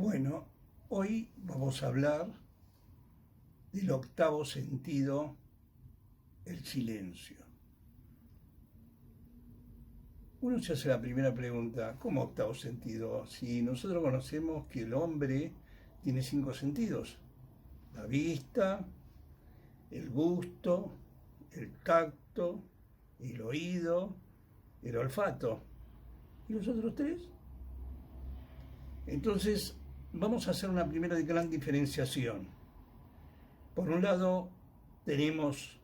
Bueno, hoy vamos a hablar del octavo sentido, el silencio. Uno se hace la primera pregunta, ¿cómo octavo sentido? Si nosotros conocemos que el hombre tiene 5 sentidos: la vista, el gusto, el tacto, el oído, el olfato. ¿Y los otros 3? Entonces, vamos a hacer una primera gran diferenciación. Por un lado, tenemos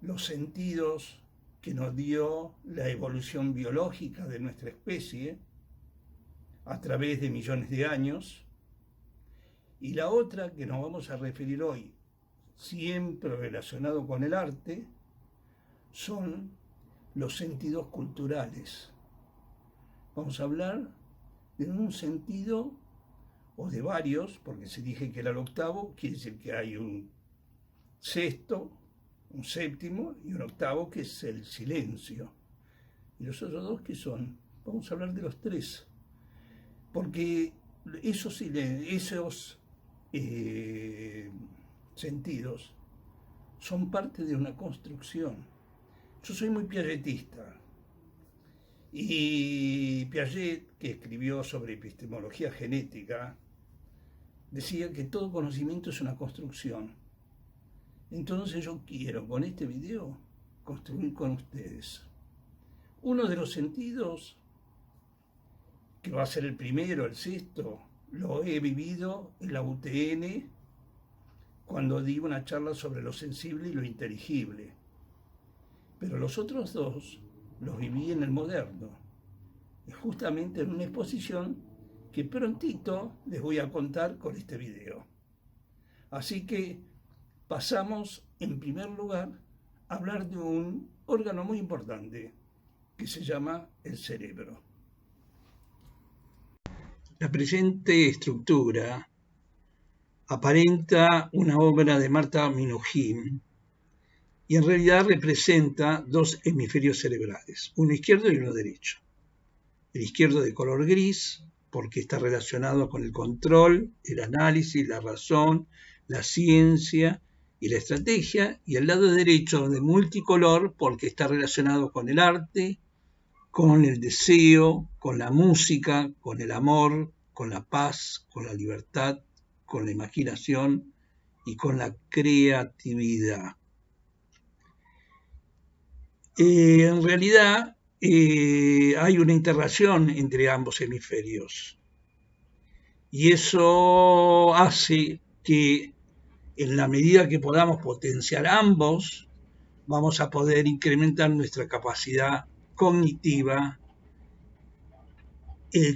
los sentidos que nos dio la evolución biológica de nuestra especie a través de millones de años, y la otra que nos vamos a referir hoy, siempre relacionado con el arte, son los sentidos culturales. Vamos a hablar de un sentido o de varios, porque se dije que era el octavo, quiere decir que hay un sexto, un séptimo y un octavo, que es el silencio. ¿Y los otros 2 qué son? Vamos a hablar de los 3, porque esos sentidos son parte de una construcción. Yo soy muy piagetista, y Piaget, que escribió sobre epistemología genética, decía que todo conocimiento es una construcción. Entonces yo quiero con este video construir con ustedes. Uno de los sentidos, que va a ser el primero, el sexto, lo he vivido en la UTN cuando di una charla sobre lo sensible y lo inteligible. Pero los otros 2 los viví en el moderno, justamente en una exposición que prontito les voy a contar con este video. Así que pasamos, en primer lugar, a hablar de un órgano muy importante que se llama el cerebro. La presente estructura aparenta una obra de Marta Minujín y en realidad representa 2 hemisferios cerebrales, uno izquierdo y uno derecho. El izquierdo de color gris, porque está relacionado con el control, el análisis, la razón, la ciencia y la estrategia, y el lado derecho de multicolor, porque está relacionado con el arte, con el deseo, con la música, con el amor, con la paz, con la libertad, con la imaginación y con la creatividad. En realidad hay una interrelación entre ambos hemisferios, y eso hace que en la medida que podamos potenciar ambos, vamos a poder incrementar nuestra capacidad cognitiva,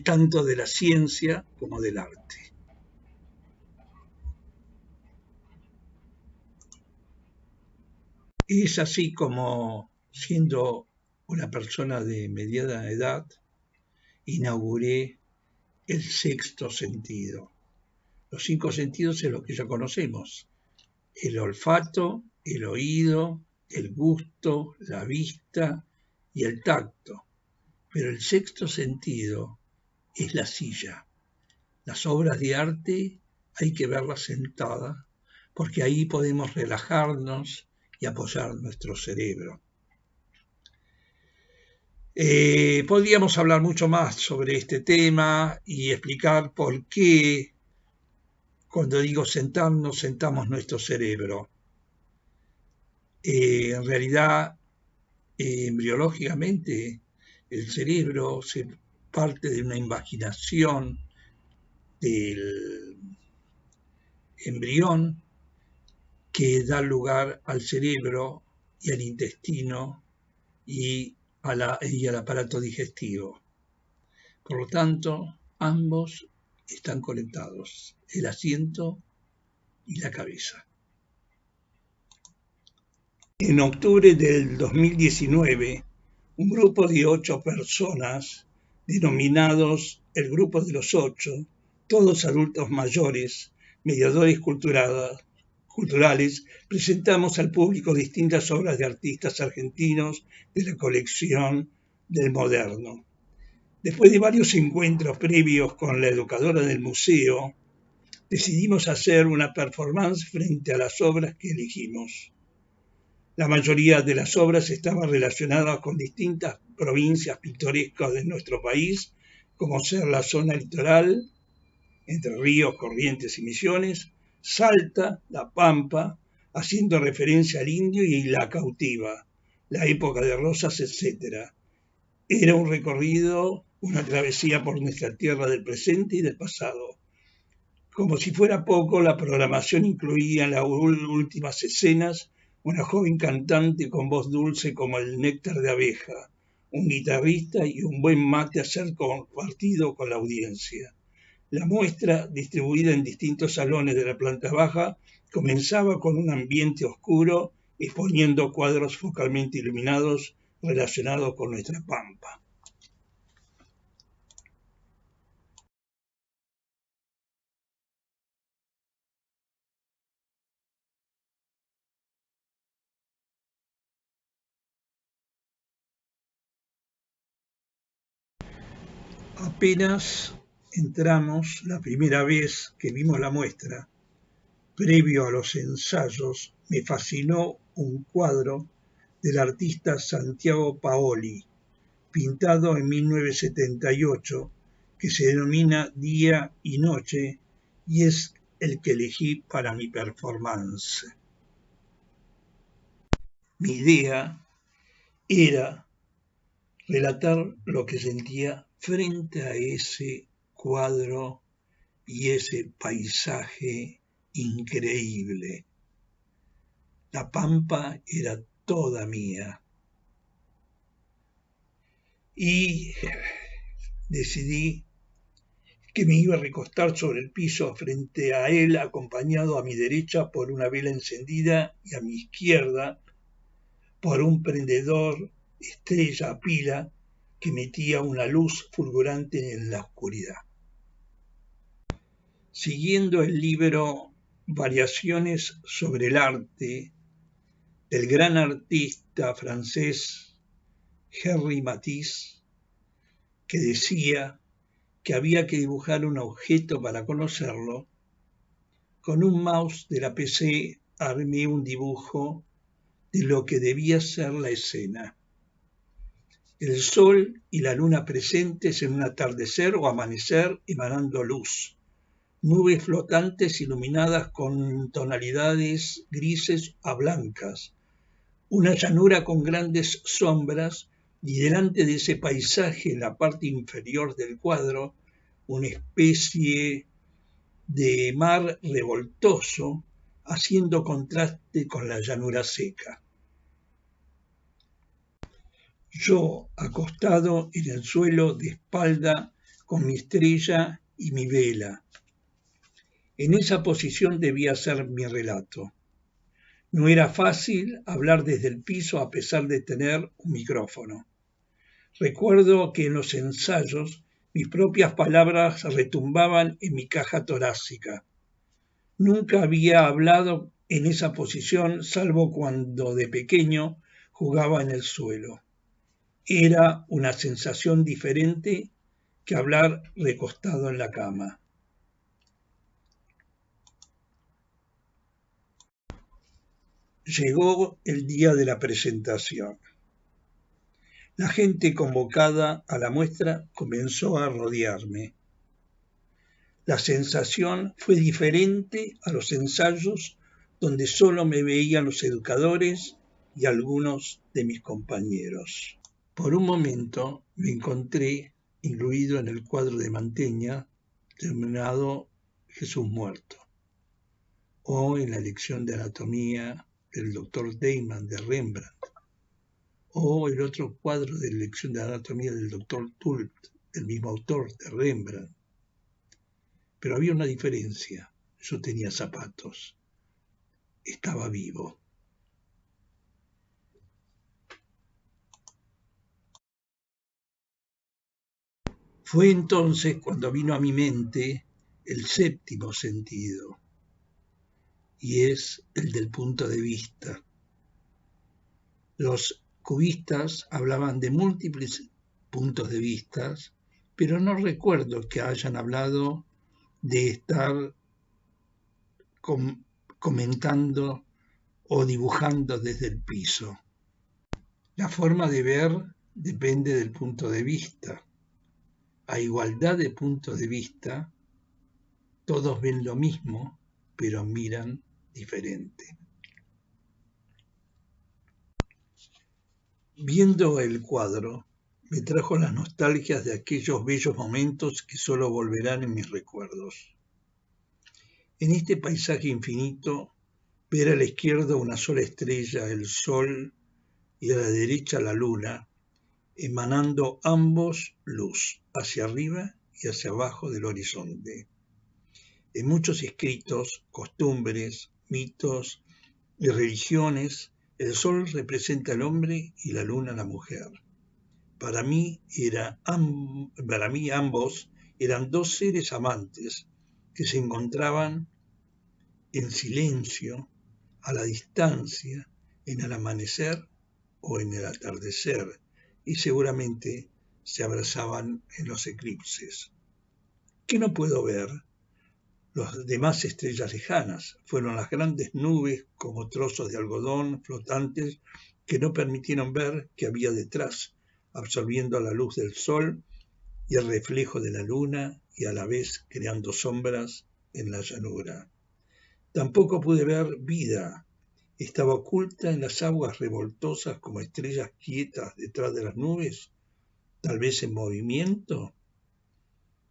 tanto de la ciencia como del arte. Es así como, siendo una persona de mediana edad, inauguré el sexto sentido. Los 5 sentidos es lo que ya conocemos: el olfato, el oído, el gusto, la vista y el tacto. Pero el sexto sentido es la silla. Las obras de arte hay que verlas sentadas, porque ahí podemos relajarnos y apoyar nuestro cerebro. Podríamos hablar mucho más sobre este tema y explicar por qué, cuando digo sentarnos, sentamos nuestro cerebro. En realidad, embriológicamente, el cerebro se parte de una invaginación del embrión que da lugar al cerebro y al intestino y al aparato digestivo. Por lo tanto, ambos están conectados, el asiento y la cabeza. En octubre del 2019, un grupo de 8 personas, denominados el Grupo de los 8, todos adultos mayores, mediadores culturales, presentamos al público distintas obras de artistas argentinos de la colección del Moderno. Después de varios encuentros previos con la educadora del museo, decidimos hacer una performance frente a las obras que elegimos. La mayoría de las obras estaban relacionadas con distintas provincias pintorescas de nuestro país, como ser la zona litoral, Entre Ríos, Corrientes y Misiones, Salta, La Pampa, haciendo referencia al indio y la cautiva, la época de Rosas, etc. Era un recorrido, una travesía por nuestra tierra del presente y del pasado. Como si fuera poco, la programación incluía en las últimas escenas una joven cantante con voz dulce como el néctar de abeja, un guitarrista y un buen mate a ser compartido con la audiencia. La muestra, distribuida en distintos salones de la planta baja, comenzaba con un ambiente oscuro, exponiendo cuadros focalmente iluminados relacionados con nuestra pampa. Apenas entramos la primera vez que vimos la muestra, previo a los ensayos, me fascinó un cuadro del artista Santiago Paoli, pintado en 1978, que se denomina Día y Noche y es el que elegí para mi performance. Mi idea era relatar lo que sentía frente a ese cuadro y ese paisaje increíble. La pampa era toda mía. Y decidí que me iba a recostar sobre el piso frente a él, acompañado a mi derecha por una vela encendida y a mi izquierda por un prendedor estrella a pila que metía una luz fulgurante en la oscuridad. Siguiendo el libro Variaciones sobre el arte del gran artista francés Henri Matisse, que decía que había que dibujar un objeto para conocerlo, con un mouse de la PC armé un dibujo de lo que debía ser la escena. El sol y la luna presentes en un atardecer o amanecer emanando luz, nubes flotantes iluminadas con tonalidades grises a blancas, una llanura con grandes sombras y delante de ese paisaje en la parte inferior del cuadro una especie de mar revoltoso haciendo contraste con la llanura seca. Yo acostado en el suelo de espalda con mi estrella y mi vela. En esa posición debía ser mi relato. No era fácil hablar desde el piso a pesar de tener un micrófono. Recuerdo que en los ensayos mis propias palabras retumbaban en mi caja torácica. Nunca había hablado en esa posición salvo cuando de pequeño jugaba en el suelo. Era una sensación diferente que hablar recostado en la cama. Llegó el día de la presentación. La gente convocada a la muestra comenzó a rodearme. La sensación fue diferente a los ensayos donde solo me veían los educadores y algunos de mis compañeros. Por un momento me encontré incluido en el cuadro de Mantegna denominado Jesús muerto, o en la lección de anatomía del Dr. Deiman de Rembrandt, o el otro cuadro de lección de anatomía del Dr. Tulp, del mismo autor de Rembrandt. Pero había una diferencia. Yo tenía zapatos. Estaba vivo. Fue entonces cuando vino a mi mente el séptimo sentido, y es el del punto de vista. Los cubistas hablaban de múltiples puntos de vista pero no recuerdo que hayan hablado de estar comentando o dibujando desde el piso. La forma de ver depende del punto de vista. A igualdad de puntos de vista, todos ven lo mismo, pero miran diferente. Viendo el cuadro, me trajo las nostalgias de aquellos bellos momentos que solo volverán en mis recuerdos. En este paisaje infinito, ver a la izquierda una sola estrella, el sol, y a la derecha la luna, emanando ambos luz, hacia arriba y hacia abajo del horizonte. En muchos escritos, costumbres, mitos y religiones, el sol representa al hombre y la luna a la mujer. Para mí ambos eran dos seres amantes que se encontraban en silencio, a la distancia, en el amanecer o en el atardecer, y seguramente se abrazaban en los eclipses. ¿Qué no puedo ver? Las demás estrellas lejanas fueron las grandes nubes como trozos de algodón flotantes que no permitieron ver qué había detrás, absorbiendo la luz del sol y el reflejo de la luna y a la vez creando sombras en la llanura. Tampoco pude ver vida. Estaba oculta en las aguas revoltosas como estrellas quietas detrás de las nubes, tal vez en movimiento.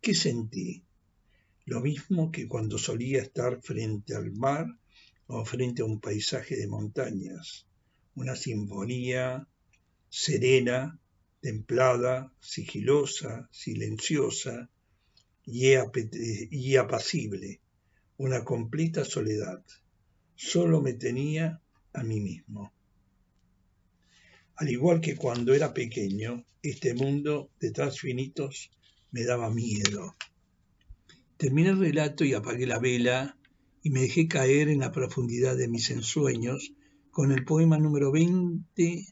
¿Qué sentí? Lo mismo que cuando solía estar frente al mar o frente a un paisaje de montañas, una sinfonía serena, templada, sigilosa, silenciosa y apacible, una completa soledad. Solo me tenía a mí mismo. Al igual que cuando era pequeño, este mundo de transfinitos me daba miedo. Terminé el relato y apagué la vela y me dejé caer en la profundidad de mis ensueños con el poema número 20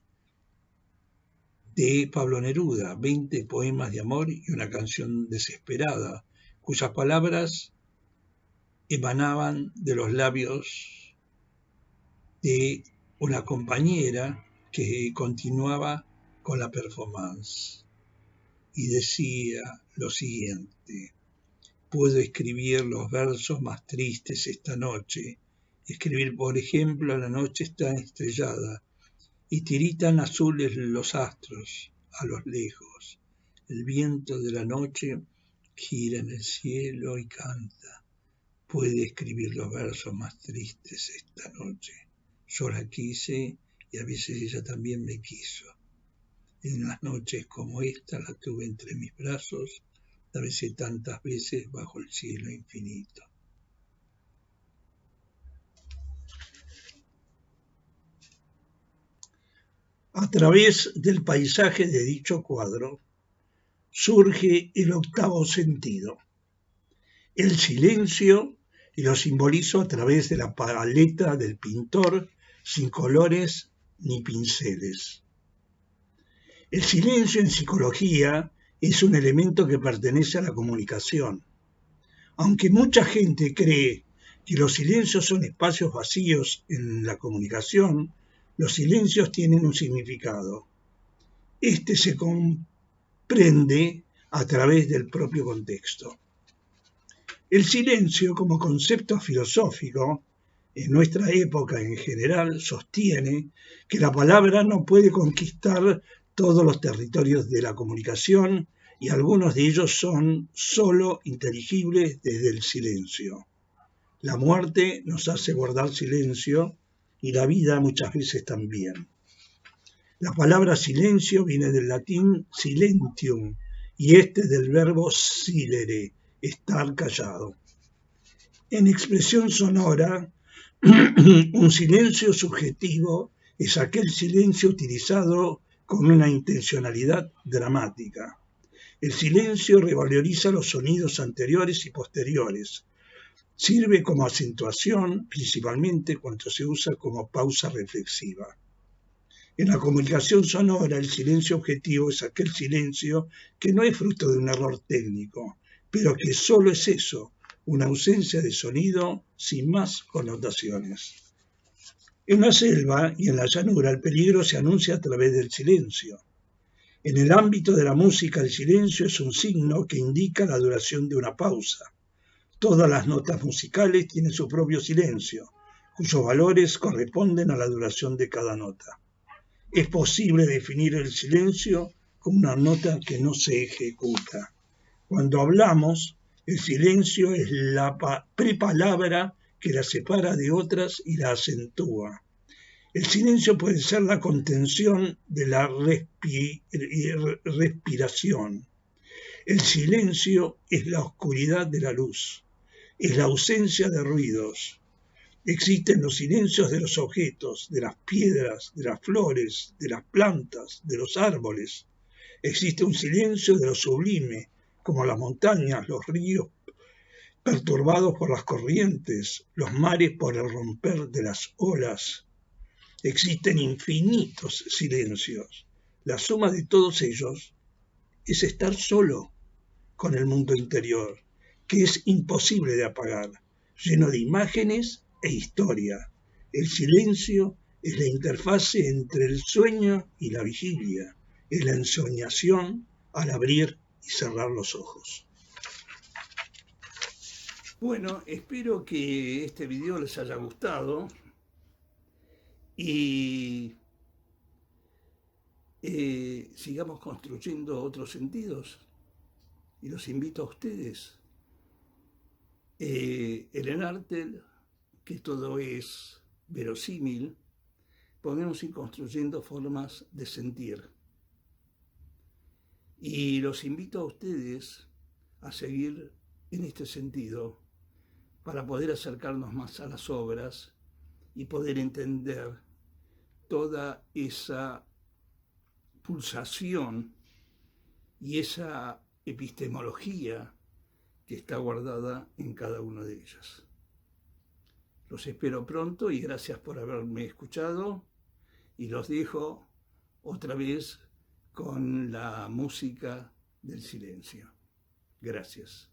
de Pablo Neruda, 20 poemas de amor y una canción desesperada, cuyas palabras emanaban de los labios de una compañera que continuaba con la performance y decía lo siguiente: puedo escribir los versos más tristes esta noche, escribir por ejemplo la noche está estrellada y tiritan azules los astros a los lejos, el viento de la noche gira en el cielo y canta, puede escribir los versos más tristes esta noche. Yo la quise y a veces ella también me quiso. En las noches como esta la tuve entre mis brazos, la besé tantas veces bajo el cielo infinito. A través del paisaje de dicho cuadro surge el octavo sentido, el silencio, y lo simbolizo a través de la paleta del pintor sin colores ni pinceles. El silencio en psicología es un elemento que pertenece a la comunicación. Aunque mucha gente cree que los silencios son espacios vacíos en la comunicación, los silencios tienen un significado. Este se comprende a través del propio contexto. El silencio, como concepto filosófico, en nuestra época en general, sostiene que la palabra no puede conquistar todos los territorios de la comunicación y algunos de ellos son solo inteligibles desde el silencio. La muerte nos hace guardar silencio y la vida muchas veces también. La palabra silencio viene del latín silentium y del verbo silere, estar callado. En expresión sonora, un silencio subjetivo es aquel silencio utilizado con una intencionalidad dramática. El silencio revaloriza los sonidos anteriores y posteriores. Sirve como acentuación, principalmente cuando se usa como pausa reflexiva. En la comunicación sonora, el silencio objetivo es aquel silencio que no es fruto de un error técnico, pero que solo es eso, una ausencia de sonido sin más connotaciones. En la selva y en la llanura el peligro se anuncia a través del silencio. En el ámbito de la música el silencio es un signo que indica la duración de una pausa. Todas las notas musicales tienen su propio silencio, cuyos valores corresponden a la duración de cada nota. Es posible definir el silencio como una nota que no se ejecuta. Cuando hablamos, el silencio es la prepalabra que la separa de otras y la acentúa. El silencio puede ser la contención de la respiración. El silencio es la oscuridad de la luz, es la ausencia de ruidos. Existen los silencios de los objetos, de las piedras, de las flores, de las plantas, de los árboles. Existe un silencio de lo sublime, como las montañas, los ríos perturbados por las corrientes, los mares por el romper de las olas. Existen infinitos silencios. La suma de todos ellos es estar solo con el mundo interior, que es imposible de apagar, lleno de imágenes e historia. El silencio es la interfase entre el sueño y la vigilia, es la ensoñación al abrir y cerrar los ojos. Bueno, espero que este video les haya gustado y sigamos construyendo otros sentidos. Y los invito a ustedes, Ellen Artel, que todo es verosímil, podemos ir construyendo formas de sentir. Y los invito a ustedes a seguir en este sentido para poder acercarnos más a las obras y poder entender toda esa pulsación y esa epistemología que está guardada en cada una de ellas. Los espero pronto y gracias por haberme escuchado y los dejo otra vez con la música del silencio. Gracias.